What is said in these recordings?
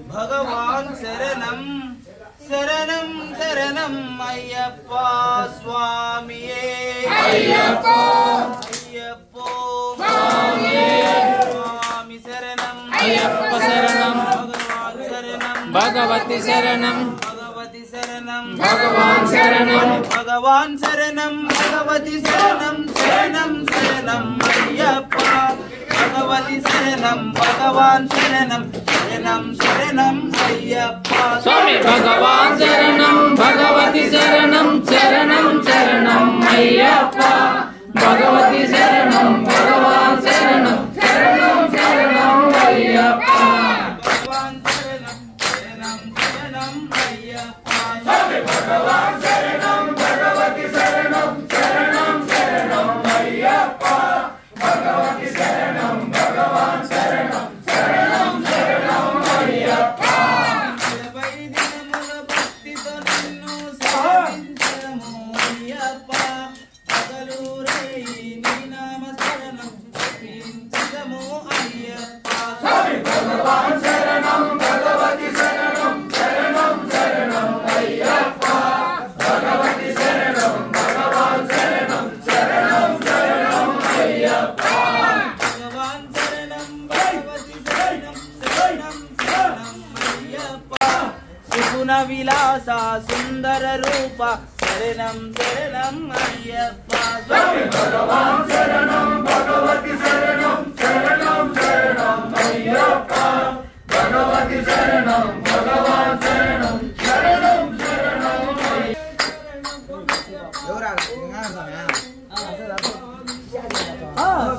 भगवान शरणम शरणम शरणम अय्यप्पा स्वामिये अय्यप्पा अय्यप्पो स्वामिये स्वामी शरणम अय्यप्पा शरणम भगवान शरणम भगवती शरणम भगवती शरणम भगवान शरणम भगवान शरणम भगवती शरणम शरणम शरणम अय्यप्पा भगवती शरणम भगवान शरणम शरणम शरणम अय्यप्पा स्वामी भगवान शरणम भगवती शरणम शरणम शरणम अय्यप्पा भगवती शरणम भगवान शरणम शरणम शरणम अय्यप्पा भगवान शरणम शरणम शरणम अय्यप्पा स्वामी भगवान शरणम भगवती शरणम शरणम शरणम अय्यप्पा भगवती शरणम भगवान शरणम शरणम शरणम अय्यप्पा वैदिकमुల భక్తితో నిన్ను సేవించము అయ్యప్ప పగలూరే నీ నామ శరణం జపించము అయ్యప్ప స్వామి భగవాన్ శరణం భగవతి శరణం శరణం శరణం అయ్యప్ప భగవతి శరణం భగవాన్ శరణం శరణం శరణం అయ్యప్ప सुगुण विलासा सुंदर रूप शरणम शरणम अय्यप्पा स्वामी भगवान शरणम भगवती शरणम शरणम शरणम अय्यप्पा भगवती शरणम भगवान शरणम शरणम शरणम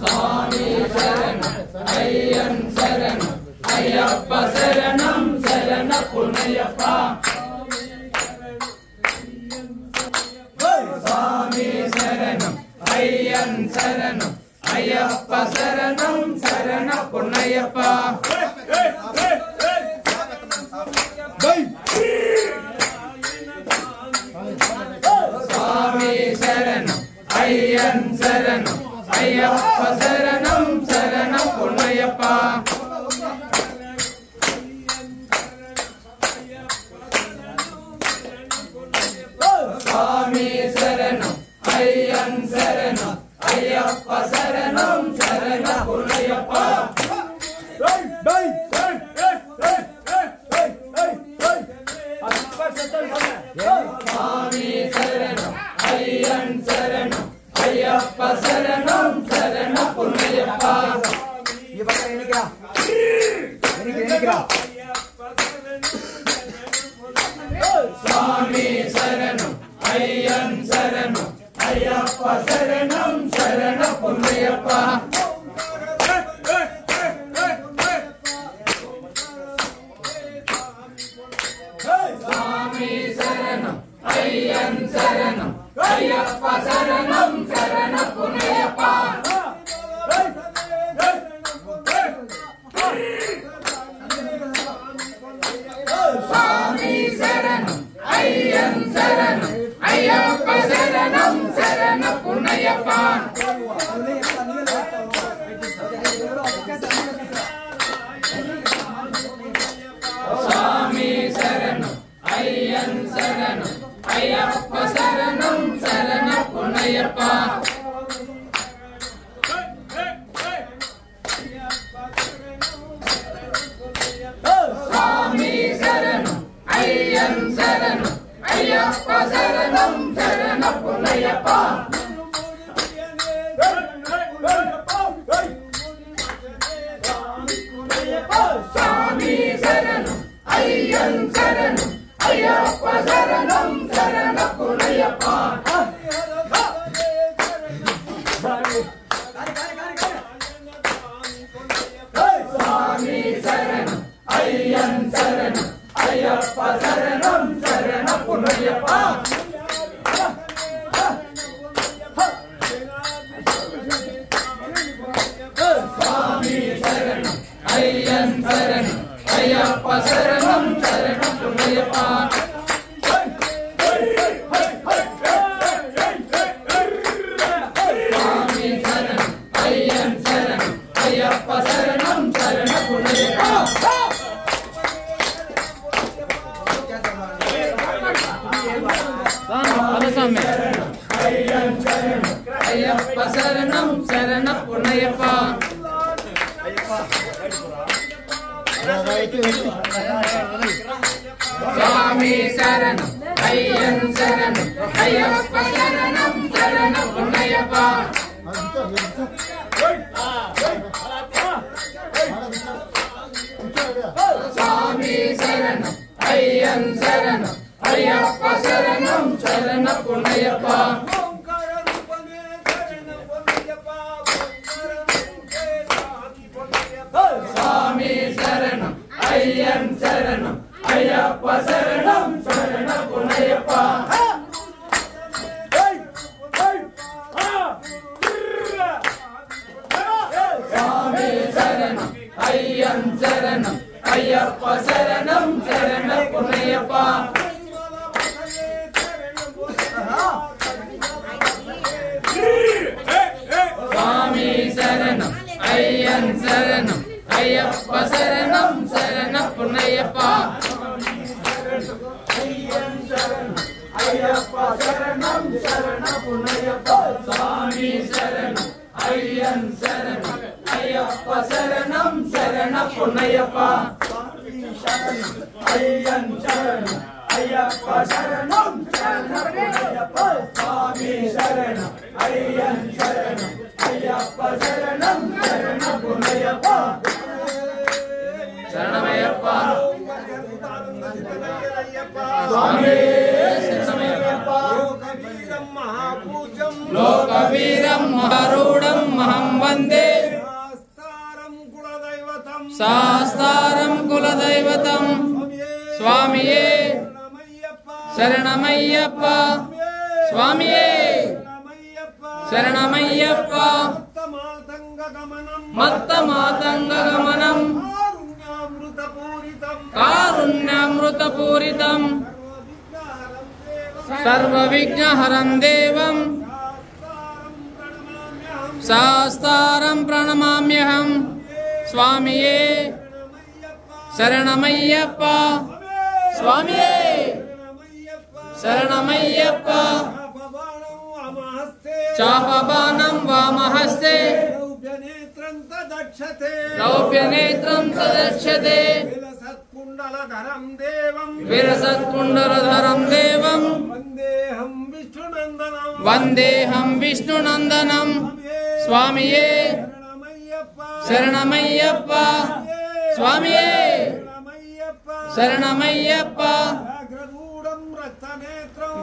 स्वामी शरणम अय्यन शरणम अय्यप्पा शरणम शरण पुण्यप्पा स्वामी शरणम अय्यन शरणम अय्यप्पा शरणम शरण पुण्यप्पा स्वामी शरणम अय्यन शरणम अय्यप्पा शरणम शरण पुण्यप्पा स्वामी शरणम अय्यन शरणम अय्यप्पा शरणम शरण पुण्यप्पा स्वामी शरणम अय्यन शरणम अय्यप्पा शरणम शरण पुण्यप्पा स्वामी शरणम अय्यन शरणम अय्यप्पा शरणम शरण पुण्यप्पा అయ్యప్ప శరణం శరణపు నయ్యప్ప స్వామి శరణం అయ్యన్ శరణం అయ్యప్ప శరణం శరణపు నయ్యప్ప స్వామి శరణం అయ్యన్ శరణం అయ్యప్ప శరణం శరణపు నయ్యప్ప స్వామి శరణం అయ్యన్ శరణం అయ్యప్ప శరణం శరణపు నయ్యప్ప స్వామి శరణం అయ్యన్ శరణం అయ్యప్ప శరణం శరణపు నయ్యప్ప అయ్యప్ప శరణం శరణపు నయ్యప్ప స్వామి శరణం అయ్యన్ శరణం అయ్యప్ప శరణం శరణపు నయ్యప్ప స్వామి శరణం అయ్యన్ శరణం అయ్యప్ప శరణం శరణపు నయ్యప్ప స్వామి శరణం అయ్యన్ శరణం అయ్యప్ప శరణం శరణపు నయ్యప్ప స్వామి శరణం అయ్యన్ శరణం అయ్యప్ప శరణం శరణపు నయ్యప్ప స్వామి శరణం అయ్యన్ శరణం అయ్యప్ప శరణం శరణపు నయ్యప్ప అయ్యప్ప శరణం శరణపు నయ్యప్ప స్వామి శరణం అయ్యన్ శరణం అయ్యప్ప శరణం శరణపు నయ్యప్ప అయ్యన్ శరణం అయ్యప్ప శరణం శరణపు నయ్యప్ప స్వామి శరణం అయ్యన్ శరణం అయ్యప్ప శరణం శరణపు నయ్యప్ప శరణమయ్యప్ప స్వామి శరణమయ్యప్ప లోకవీరం మహారూఢం మహం వందే శాస్తారం కులదైవతం స్వామియే శరణమయ్యప్ప స్వామియే శరణమయ్యప్ప మత్త మాతంగ గమనం కారుణ్యామృతపూరితం సర్వ విఘ్నహరం దేవం శాస్తారం ప్రణమామ్యహం స్వామియే శరణమయ్యప్ప స్వామియే శరణమయ్యప్ప చాపబాణం వామహస్తే రౌప్యనేత్రం తదక్షతే విరసత్కుండలధరం దేవం వందేహం విష్ణునందనం స్వామియే శరణమయ్యప్ప స్వామియే శరణమయ్యప్ప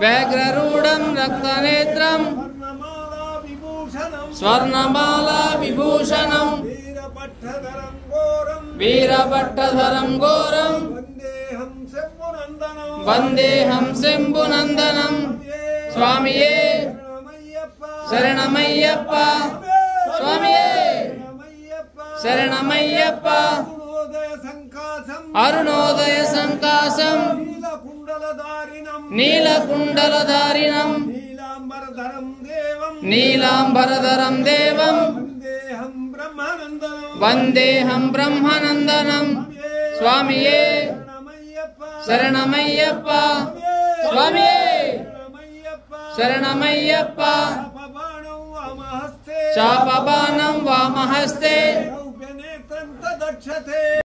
వ్యాఘ్రరూఢం రక్తనేత్రం స్వర్ణమాలా విభూషణం వీరభట్టధరం ఘోరం వందేహం శంభునందనం స్వామియే శరణమయ్యప్ప స్వామియే శరణమయ్యప్ప అరుణోదయ సంకాశం నీలకుండలధారిణం నీలాంబరధరం దేవం వందేహం బ్రహ్మనందనం స్వామియే శరణమయ్యప్ప స్వామియే శరణమయ్యప్ప చాపబాణం వామహస్తే